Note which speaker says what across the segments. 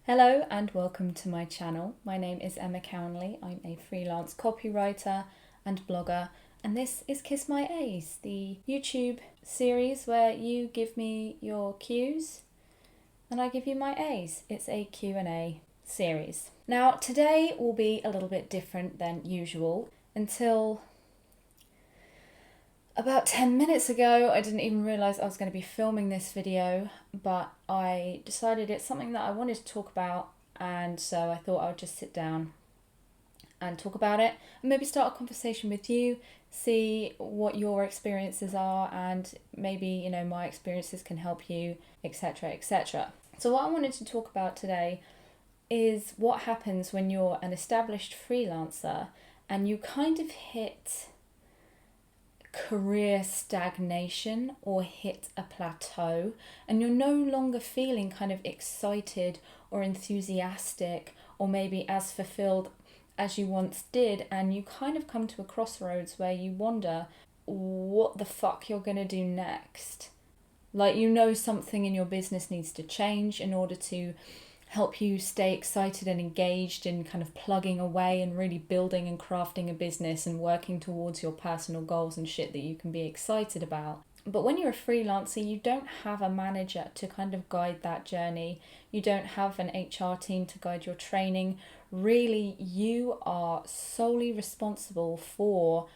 Speaker 1: Hello and welcome to my channel. My name is Emma Cownley. I'm a freelance copywriter and blogger, and this is Kiss My A's, the YouTube series where you give me your Q's and I give you my A's. It's a Q&A series. Now today will be a little bit different than usual. Until about 10 minutes ago, I didn't even realise I was going to be filming this video, but I decided it's something that I wanted to talk about, and so I thought I would just sit down and talk about it and maybe start a conversation with you, see what your experiences are, and maybe, my experiences can help you, etc., etc. So what I wanted to talk about today is what happens when you're an established freelancer and you kind of hit career stagnation or hit a plateau and you're no longer feeling kind of excited or enthusiastic or maybe as fulfilled as you once did, and you kind of come to a crossroads where you wonder what the fuck you're going to do next. Like, something in your business needs to change in order to help you stay excited and engaged in kind of plugging away and really building and crafting a business and working towards your personal goals and shit that you can be excited about. But when you're a freelancer, you don't have a manager to kind of guide that journey. You don't have an HR team to guide your training. Really, you are solely responsible for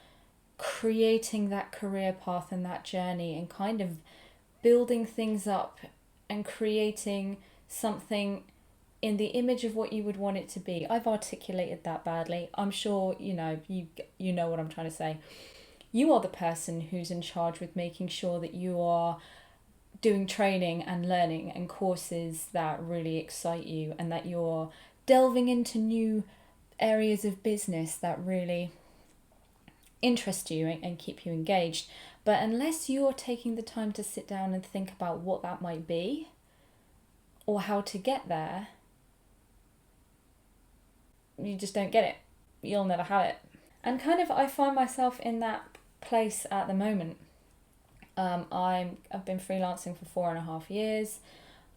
Speaker 1: creating that career path and that journey and kind of building things up and creating something in the image of what you would want it to be. I've articulated that badly. I'm sure you know what I'm trying to say. You are the person who's in charge with making sure that you are doing training and learning and courses that really excite you, and that you're delving into new areas of business that really interest you and keep you engaged. But unless you're taking the time to sit down and think about what that might be or how to get there, you just don't get it. You'll never have it. And kind of I find myself in that place at the moment. I've been freelancing for 4.5 years.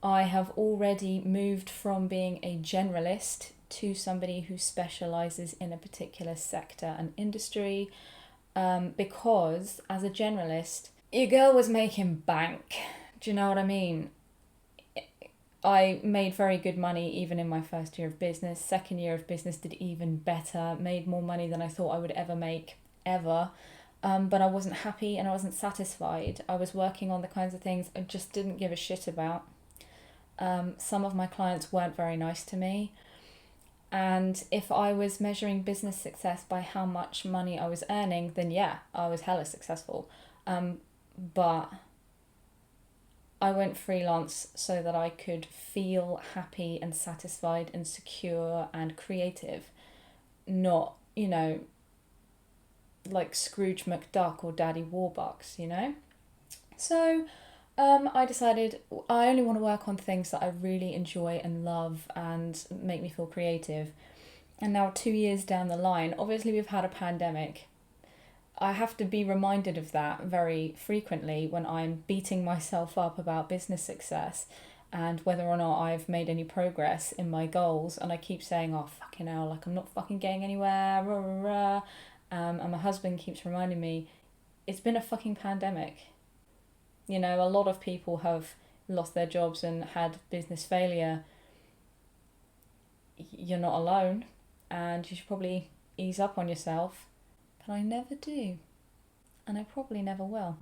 Speaker 1: I have already moved from being a generalist to somebody who specialises in a particular sector and industry, because as a generalist, your girl was making bank. Do you know what I mean? I made very good money even in my first year of business. Second year of business did even better, made more money than I thought I would ever make, ever. But I wasn't happy and I wasn't satisfied. I was working on the kinds of things I just didn't give a shit about. Some of my clients weren't very nice to me. And if I was measuring business success by how much money I was earning, then yeah, I was hella successful. But I went freelance so that I could feel happy and satisfied and secure and creative, not, like Scrooge McDuck or Daddy Warbucks, So I decided I only want to work on things that I really enjoy and love and make me feel creative. And now 2 years down the line, obviously we've had a pandemic. I have to be reminded of that very frequently when I'm beating myself up about business success and whether or not I've made any progress in my goals. And I keep saying, oh, fucking hell, like I'm not fucking getting anywhere, rah, rah, rah. And my husband keeps reminding me, it's been a fucking pandemic. A lot of people have lost their jobs and had business failure. You're not alone, and you should probably ease up on yourself. But I never do, and I probably never will.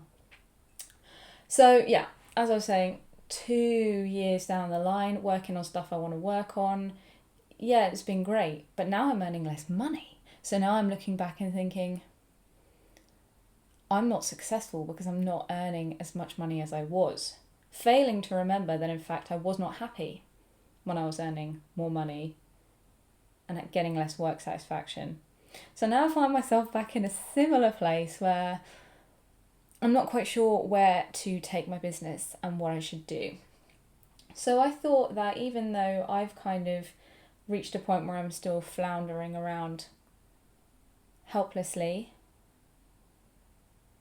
Speaker 1: So yeah, as I was saying, 2 years down the line, working on stuff I want to work on, yeah, it's been great, but now I'm earning less money. So now I'm looking back and thinking, I'm not successful because I'm not earning as much money as I was. Failing to remember that in fact I was not happy when I was earning more money and getting less work satisfaction. So now I find myself back in a similar place where I'm not quite sure where to take my business and what I should do. So I thought that even though I've kind of reached a point where I'm still floundering around helplessly,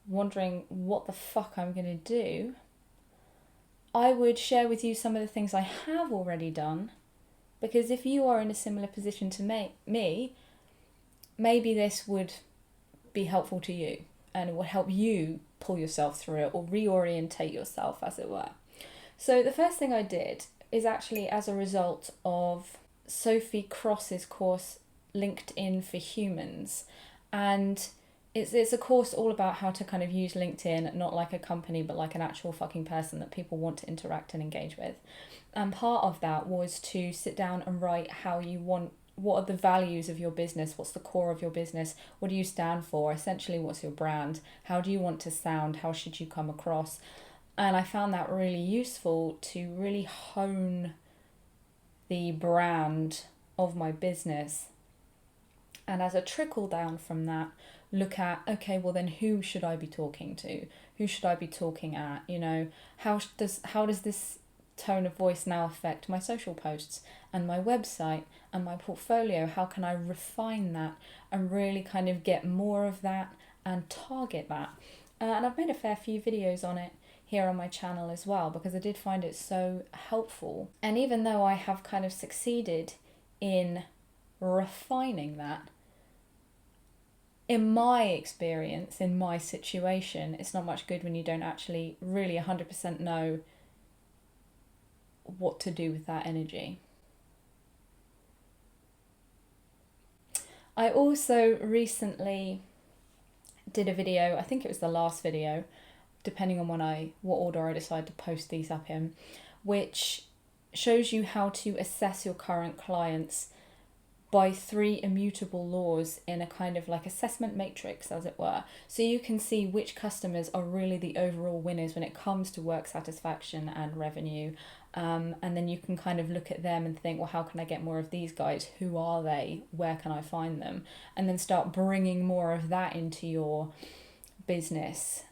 Speaker 1: wondering what the fuck I'm going to do, I would share with you some of the things I have already done Because if you are in a similar position to me, maybe this would be helpful to you and it will help you pull yourself through it or reorientate yourself, as it were. So the first thing I did is actually as a result of Sophie Cross's course, LinkedIn for Humans. And it's a course all about how to kind of use LinkedIn, not like a company, but like an actual fucking person that people want to interact and engage with. And part of that was to sit down and write what are the values of your business, what's the core of your business, what do you stand for, essentially what's your brand, how do you want to sound, how should you come across. And I found that really useful to really hone the brand of my business. And as a trickle down from that, look at, okay, well then who should I be talking to? Who should I be talking at? You know, how does this tone of voice now affect my social posts and my website and my portfolio? How can I refine that and really kind of get more of that and target that? And I've made a fair few videos on it here on my channel as well, because I did find it so helpful. And even though I have kind of succeeded in refining that, in my experience, in my situation, it's not much good when you don't actually really 100% know what to do with that energy. I also recently did a video, I think it was the last video, depending on what order I decide to post these up in, which shows you how to assess your current clients by 3 immutable laws in a kind of like assessment matrix, as it were. So you can see which customers are really the overall winners when it comes to work satisfaction and revenue. And then you can kind of look at them and think, well, how can I get more of these guys? Who are they? Where can I find them? And then start bringing more of that into your business,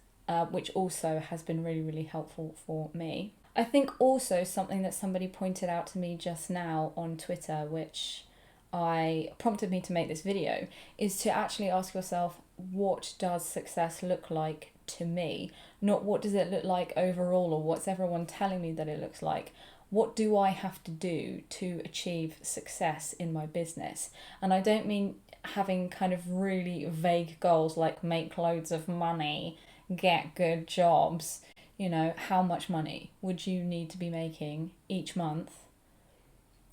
Speaker 1: which also has been really, really helpful for me. I think also something that somebody pointed out to me just now on Twitter, which prompted me to make this video, is to actually ask yourself, what does success look like to me? Not what does it look like overall, or what's everyone telling me that it looks like. What do I have to do to achieve success in my business? And I don't mean having kind of really vague goals like make loads of money, get good jobs. You know, how much money would you need to be making each month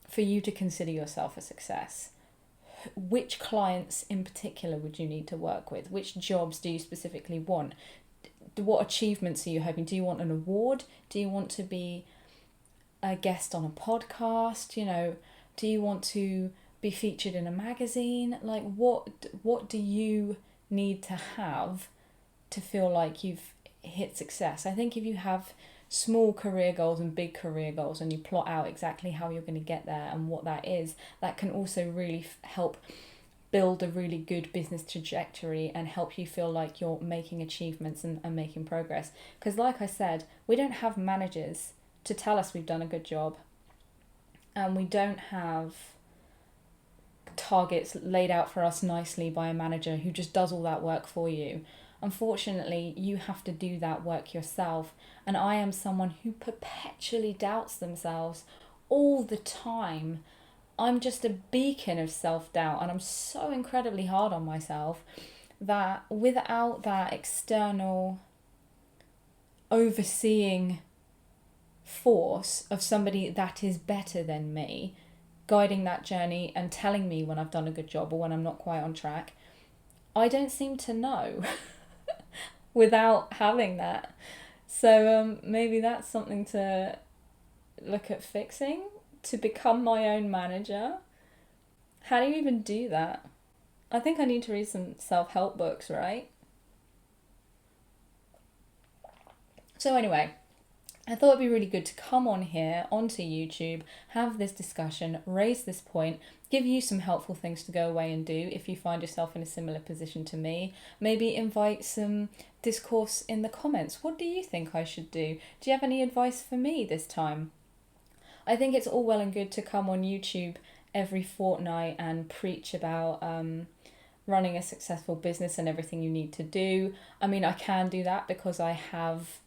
Speaker 1: for you to consider yourself a success? Which clients in particular would you need to work with? Which jobs do you specifically want? What achievements are you hoping? Do you want an award? Do you want to be a guest on a podcast? You know, do you want to be featured in a magazine? Like, what do you need to have to feel like you've hit success? I think if you have small career goals and big career goals and you plot out exactly how you're going to get there and what that is, that can also really help build a really good business trajectory and help you feel like you're making achievements and making progress. Because like I said, we don't have managers to tell us we've done a good job, and we don't have targets laid out for us nicely by a manager who just does all that work for you. Unfortunately, you have to do that work yourself. And I am someone who perpetually doubts themselves all the time. I'm just a beacon of self-doubt, and I'm so incredibly hard on myself that without that external overseeing force of somebody that is better than me, guiding that journey and telling me when I've done a good job or when I'm not quite on track, I don't seem to know without having that. So maybe that's something to look at fixing, to become my own manager. How do you even do that? I think I need to read some self-help books, right? So anyway, I thought it'd be really good to come on here, onto YouTube, have this discussion, raise this point, give you some helpful things to go away and do if you find yourself in a similar position to me. Maybe invite some discourse in the comments. What do you think I should do? Do you have any advice for me this time? I think it's all well and good to come on YouTube every fortnight and preach about running a successful business and everything you need to do. I mean, I can do that because I have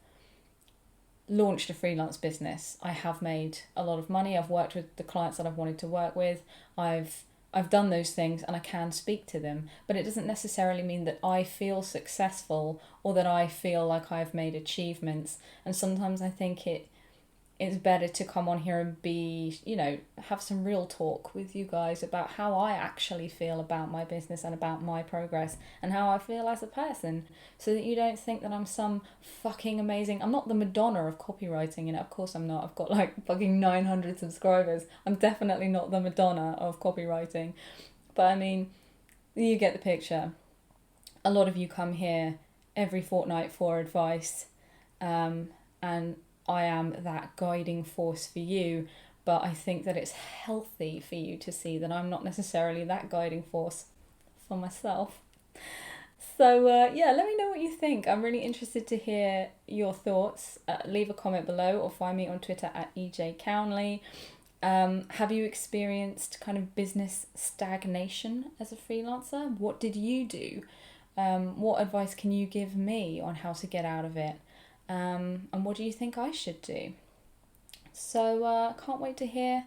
Speaker 1: launched a freelance business. I have made a lot of money. I've worked with the clients that I've wanted to work with. I've done those things and I can speak to them, but it doesn't necessarily mean that I feel successful or that I feel like I've made achievements. And sometimes I think it's better to come on here and be, have some real talk with you guys about how I actually feel about my business and about my progress and how I feel as a person, so that you don't think that I'm some fucking amazing. I'm not the Madonna of copywriting, of course I'm not. I've got like fucking 900 subscribers. I'm definitely not the Madonna of copywriting. But I mean, you get the picture. A lot of you come here every fortnight for advice, and I am that guiding force for you, but I think that it's healthy for you to see that I'm not necessarily that guiding force for myself. So let me know what you think. I'm really interested to hear your thoughts. Leave a comment below or find me on Twitter at EJ Cownley. Have you experienced kind of business stagnation as a freelancer? What did you do? What advice can you give me on how to get out of it? And what do you think I should do? So can't wait to hear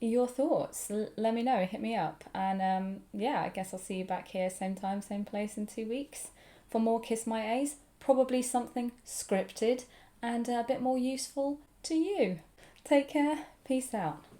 Speaker 1: your thoughts. Let me know, hit me up. And I guess I'll see you back here same time, same place in 2 weeks for more Kiss My A's. Probably something scripted and a bit more useful to you. Take care. Peace out.